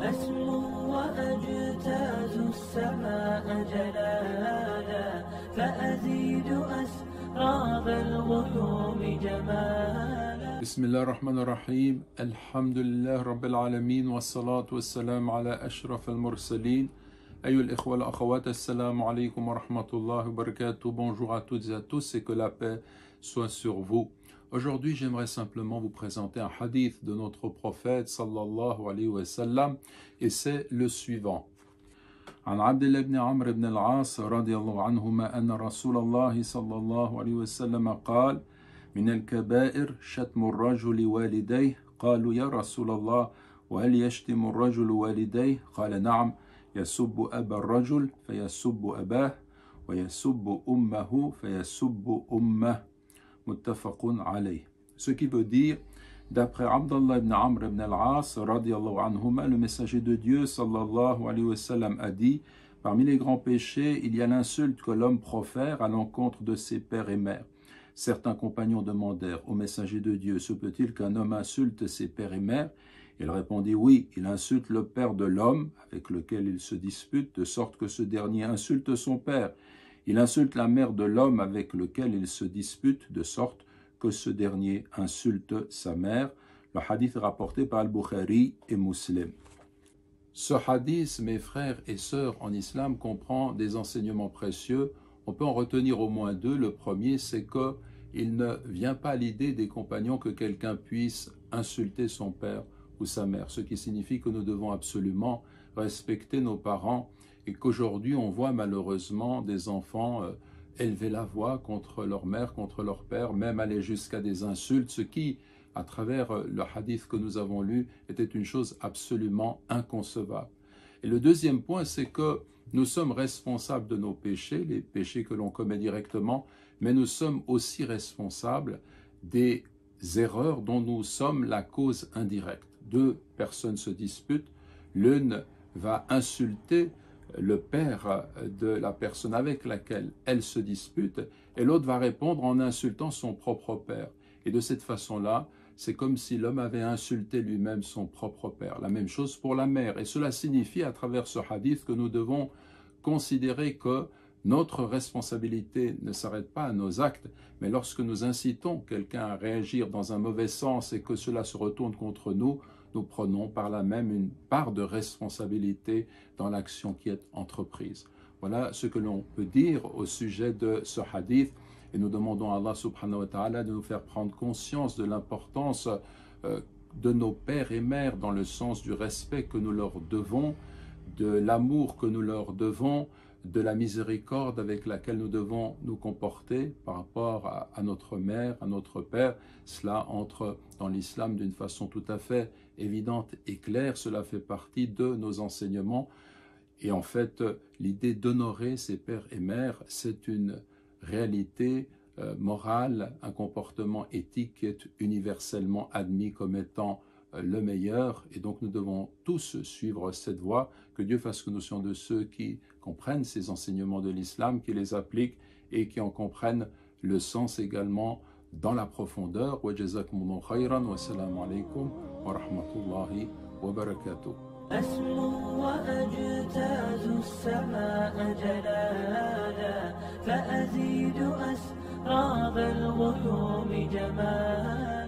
أسمو وأجتاز السماء جلالا فأزيد أسراب الغيوم جمالا. بسم الله الرحمن الرحيم. الحمد لله رب العالمين والصلاة والسلام على أشرف المرسلين. أيها الإخوة والأخوات, assalamu alaikum wa rahmatullahi wa barakatuh. Bonjour à toutes et à tous et que la paix soit sur vous. Aujourd'hui, j'aimerais simplement vous présenter un hadith de notre prophète sallallahu alayhi wa sallam et c'est le suivant. عن عبد الله بن عمرو بن العاص رضي الله عنهما أن رسول الله صلى الله عليه وسلم قال من الكبائر شتم الرجل والديه قالوا يا رسول الله وهل يشتم الرجل والديه قال نعم يسب أبا الرجل فيسب أباه ويسب أمه فيسب أمه متفق عليه. Ce qui veut dire, d'après Abdallah ibn Amr ibn al-As radiyallahu anhuma, le messager de Dieu sallallahu alayhi wa sallam a dit: parmi les grands péchés, il y a l'insulte que l'homme profère à l'encontre de ses pères et mères. Certains compagnons demandèrent au messager de Dieu: se peut-il qu'un homme insulte ses pères et mères? Il répondit: oui, il insulte le père de l'homme avec lequel il se dispute, de sorte que ce dernier insulte son père. Il insulte la mère de l'homme avec lequel il se dispute, de sorte que ce dernier insulte sa mère. Le hadith est rapporté par Al-Bukhari et Muslim. Ce hadith, mes frères et sœurs en islam, comprend des enseignements précieux. On peut en retenir au moins deux. Le premier, c'est qu'il ne vient pas à l'idée des compagnons que quelqu'un puisse insulter son père ou sa mère, ce qui signifie que nous devons absolument respecter nos parents et qu'aujourd'hui on voit malheureusement des enfants élever la voix contre leur mère, contre leur père, même aller jusqu'à des insultes, ce qui, à travers le hadith que nous avons lu, était une chose absolument inconcevable. Et le deuxième point, c'est que nous sommes responsables de nos péchés, les péchés que l'on commet directement, mais nous sommes aussi responsables des erreurs dont nous sommes la cause indirecte. Deux personnes se disputent, l'une va insulter le père de la personne avec laquelle elle se dispute et l'autre va répondre en insultant son propre père. Et de cette façon-là, c'est comme si l'homme avait insulté lui-même son propre père. La même chose pour la mère. Et cela signifie à travers ce hadith que nous devons considérer que notre responsabilité ne s'arrête pas à nos actes, mais lorsque nous incitons quelqu'un à réagir dans un mauvais sens et que cela se retourne contre nous, nous prenons par là même une part de responsabilité dans l'action qui est entreprise. Voilà ce que l'on peut dire au sujet de ce hadith et nous demandons à Allah subhanahu wa ta'ala de nous faire prendre conscience de l'importance de nos pères et mères dans le sens du respect que nous leur devons, de l'amour que nous leur devons, de la miséricorde avec laquelle nous devons nous comporter par rapport à notre mère, à notre père. Cela entre dans l'islam d'une façon tout à fait évidente et claire. Cela fait partie de nos enseignements. Et en fait, l'idée d'honorer ses pères et mères, c'est une réalité morale, un comportement éthique qui est universellement admis comme étant le meilleur, et donc nous devons tous suivre cette voie. Que Dieu fasse que nous soyons de ceux qui comprennent ces enseignements de l'islam, qui les appliquent et qui en comprennent le sens également dans la profondeur. Wa jazakumullahu khayran wa assalamu alaykum wa rahmatullahi wa barakatuh. أسمو وأجتاز السماء جلالا فأزيد أسراب الغيوم جمالا.